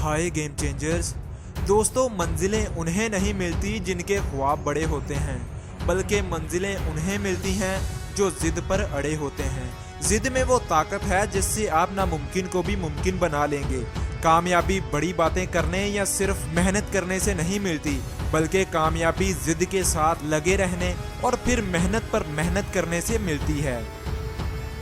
हाय game changers. दोस्तों, मंजिलें उन्हें नहीं मिलती जिनके ख्वाब बड़े होते हैं, बल्कि मंजिलें उन्हें मिलती हैं जो जिद पर अड़े होते हैं। जिद में वो ताकत है जिससे आप नामुमकिन को भी मुमकिन बना लेंगे। कामयाबी बड़ी बातें करने या सिर्फ मेहनत करने से नहीं मिलती, बल्कि कामयाबी जिद के साथ लगे रहने और फिर मेहनत पर मेहनत करने से मिलती है।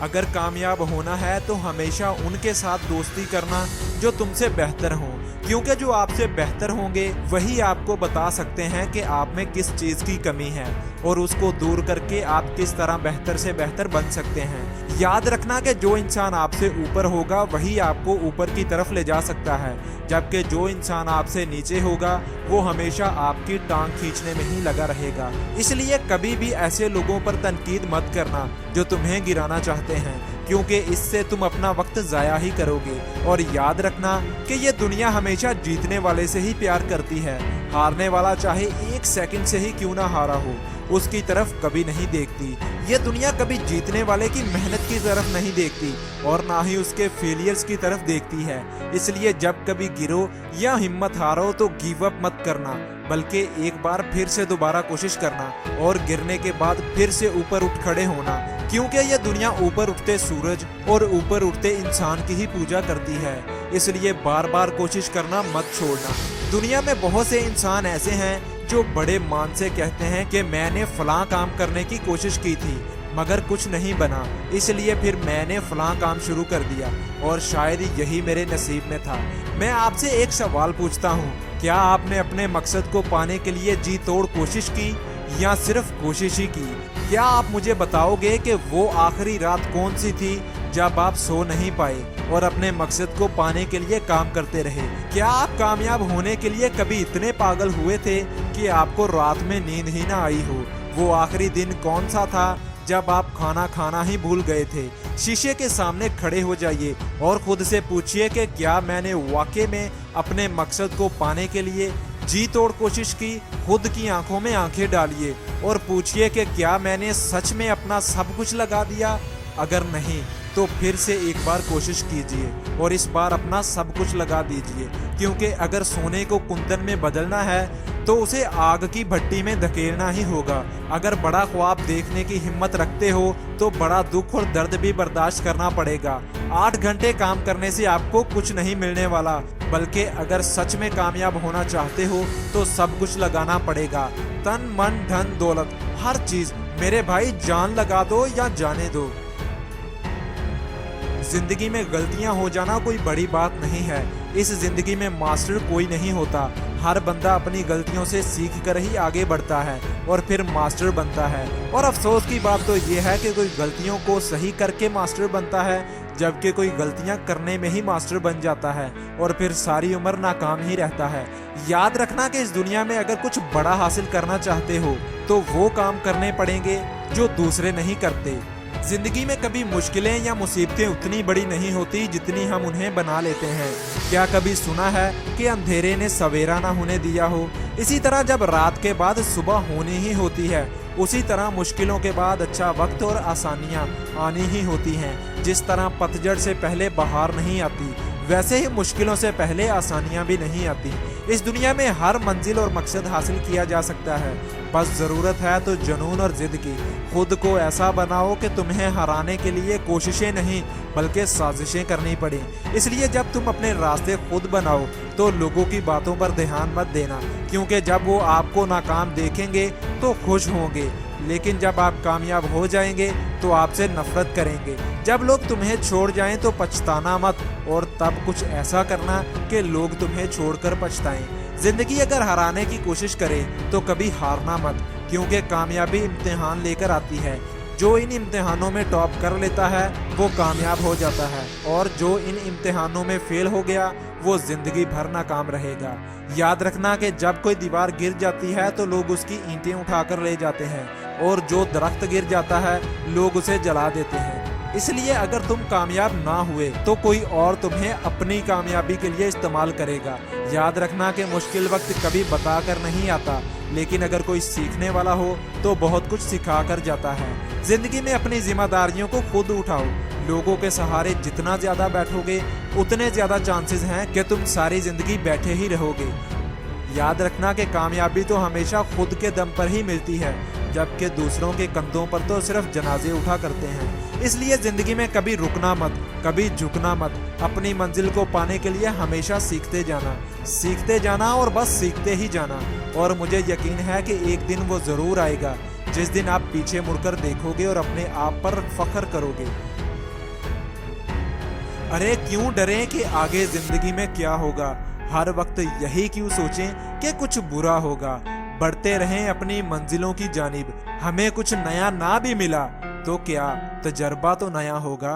अगर कामयाब होना है तो हमेशा उनके साथ दोस्ती करना जो तुमसे बेहतर हों, क्योंकि जो आपसे बेहतर होंगे वही आपको बता सकते हैं कि आप में किस चीज़ की कमी है और उसको दूर करके आप किस तरह बेहतर से बेहतर बन सकते हैं। याद रखना कि जो इंसान आपसे ऊपर होगा वही आपको ऊपर की तरफ ले जा सकता है, जबकि जो इंसान आपसे नीचे होगा वो हमेशा आपकी टांग खींचने में ही लगा रहेगा। इसलिए कभी भी ऐसे लोगों पर तनकीद मत करना जो तुम्हें गिराना चाहते हैं, क्योंकि इससे तुम अपना वक्त ज़ाया ही करोगे। और याद रखना कि ये दुनिया हमेशा जीतने वाले से ही प्यार करती है। हारने वाला चाहे एक सेकंड से ही क्यों ना हारा हो, उसकी तरफ कभी नहीं देखती। ये दुनिया कभी जीतने वाले की मेहनत की तरफ नहीं देखती और ना ही उसके फेलियर्स की तरफ देखती है। इसलिए जब कभी गिरो या हिम्मत हारो तो गिव अप मत करना, बल्कि एक बार फिर से दोबारा कोशिश करना और गिरने के बाद फिर से ऊपर उठ खड़े होना, क्योंकि यह दुनिया ऊपर उठते सूरज और ऊपर उठते इंसान की ही पूजा करती है। इसलिए बार बार कोशिश करना मत छोड़ना। दुनिया में बहुत से इंसान ऐसे हैं जो बड़े मान से कहते हैं कि मैंने फलां काम करने की कोशिश की थी मगर कुछ नहीं बना, इसलिए फिर मैंने फलां काम शुरू कर दिया और शायद यही मेरे नसीब में था। मैं आपसे एक सवाल पूछता हूँ, क्या आपने अपने मकसद को पाने के लिए जी तोड़ कोशिश की या सिर्फ कोशिश ही की? क्या आप मुझे बताओगे कि वो आखिरी रात कौन सी थी जब आप सो नहीं पाए और अपने मकसद को पाने के लिए काम करते रहे? क्या आप कामयाब होने के लिए कभी इतने पागल हुए थे कि आपको रात में नींद ही ना आई हो? वो आखिरी दिन कौन सा था जब आप खाना खाना ही भूल गए थे? शीशे के सामने खड़े हो जाइए और खुद से पूछिए कि क्या मैंने वाकई में अपने मकसद को पाने के लिए जी तोड़ कोशिश की? खुद की आंखों में आंखें डालिए और पूछिए कि क्या मैंने सच में अपना सब कुछ लगा दिया? अगर नहीं तो फिर से एक बार कोशिश कीजिए और इस बार अपना सब कुछ लगा दीजिए, क्योंकि अगर सोने को कुंदन में बदलना है तो उसे आग की भट्टी में धकेलना ही होगा। अगर बड़ा ख्वाब देखने की हिम्मत रखते हो तो बड़ा दुख और दर्द भी बर्दाश्त करना पड़ेगा। 8 घंटे काम करने से आपको कुछ नहीं मिलने वाला, बल्कि अगर सच में कामयाब होना चाहते हो तो सब कुछ लगाना पड़ेगा। तन मन धन दौलत हर चीज। मेरे भाई, जान लगा दो या जाने दो। जिंदगी में गलतियां हो जाना कोई बड़ी बात नहीं है। इस जिंदगी में मास्टर कोई नहीं होता। हर बंदा अपनी गलतियों से सीख कर ही आगे बढ़ता है और फिर मास्टर बनता है। और अफसोस की बात तो ये है कि कोई गलतियों को सही करके मास्टर बनता है, जबकि कोई गलतियां करने में ही मास्टर बन जाता है और फिर सारी उम्र नाकाम ही रहता है। याद रखना कि इस दुनिया में अगर कुछ बड़ा हासिल करना चाहते हो तो वो काम करने पड़ेंगे जो दूसरे नहीं करते। जिंदगी में कभी मुश्किलें या मुसीबतें उतनी बड़ी नहीं होती जितनी हम उन्हें बना लेते हैं। क्या कभी सुना है कि अंधेरे ने सवेरा ना होने दिया हो? इसी तरह जब रात के बाद सुबह होनी ही होती है, उसी तरह मुश्किलों के बाद अच्छा वक्त और आसानियां आनी ही होती हैं। जिस तरह पतझड़ से पहले बहार नहीं आती, वैसे ही मुश्किलों से पहले आसानियां भी नहीं आती। इस दुनिया में हर मंजिल और मकसद हासिल किया जा सकता है, बस ज़रूरत है तो जुनून और जिद की। खुद को ऐसा बनाओ कि तुम्हें हराने के लिए कोशिशें नहीं बल्कि साजिशें करनी पड़े। इसलिए जब तुम अपने रास्ते खुद बनाओ तो लोगों की बातों पर ध्यान मत देना, क्योंकि जब वो आपको नाकाम देखेंगे तो खुश होंगे, लेकिन जब आप कामयाब हो जाएंगे तो आपसे नफरत करेंगे। जब लोग तुम्हें छोड़ जाएं तो पछताना मत, और तब कुछ ऐसा करना कि लोग तुम्हें छोड़कर पछताएं। जिंदगी अगर हराने की कोशिश करे तो कभी हारना मत, क्योंकि कामयाबी इम्तिहान लेकर आती है। जो इन इम्तिहानों में टॉप कर लेता है वो कामयाब हो जाता है, और जो इन इम्तिहानों में फेल हो गया वो जिंदगी भर नाकाम रहेगा। याद रखना कि जब कोई दीवार गिर जाती है तो लोग उसकी ईंटें उठाकर ले जाते हैं, और जो दरख्त गिर जाता है लोग उसे जला देते हैं। इसलिए अगर तुम कामयाब ना हुए तो कोई और तुम्हें अपनी कामयाबी के लिए इस्तेमाल करेगा। याद रखना कि मुश्किल वक्त कभी बता कर नहीं आता, लेकिन अगर कोई सीखने वाला हो तो बहुत कुछ सिखा कर जाता है। जिंदगी में अपनी जिम्मेदारियों को खुद उठाओ, लोगों के सहारे जितना ज्यादा बैठोगे उतने ज्यादा चांसेस हैं कि तुम सारी जिंदगी बैठे ही रहोगे। याद रखना कि कामयाबी तो हमेशा खुद के दम पर ही मिलती है, जबकि दूसरों के कंधों पर तो सिर्फ जनाजे उठा करते हैं। इसलिए जिंदगी में कभी रुकना मत, कभी झुकना मत। अपनी मंजिल को पाने के लिए हमेशा सीखते जाना और बस सीखते ही जाना। और मुझे यकीन है कि एक दिन वो जरूर आएगा जिस दिन आप पीछे मुड़कर देखोगे और अपने आप पर फख्र करोगे। अरे क्यों डरें कि आगे जिंदगी में क्या होगा, हर वक्त यही क्यों सोचें कि कुछ बुरा होगा। बढ़ते रहें अपनी मंजिलों की जानिब, हमें कुछ नया ना भी मिला तो क्या, तजर्बा तो नया होगा।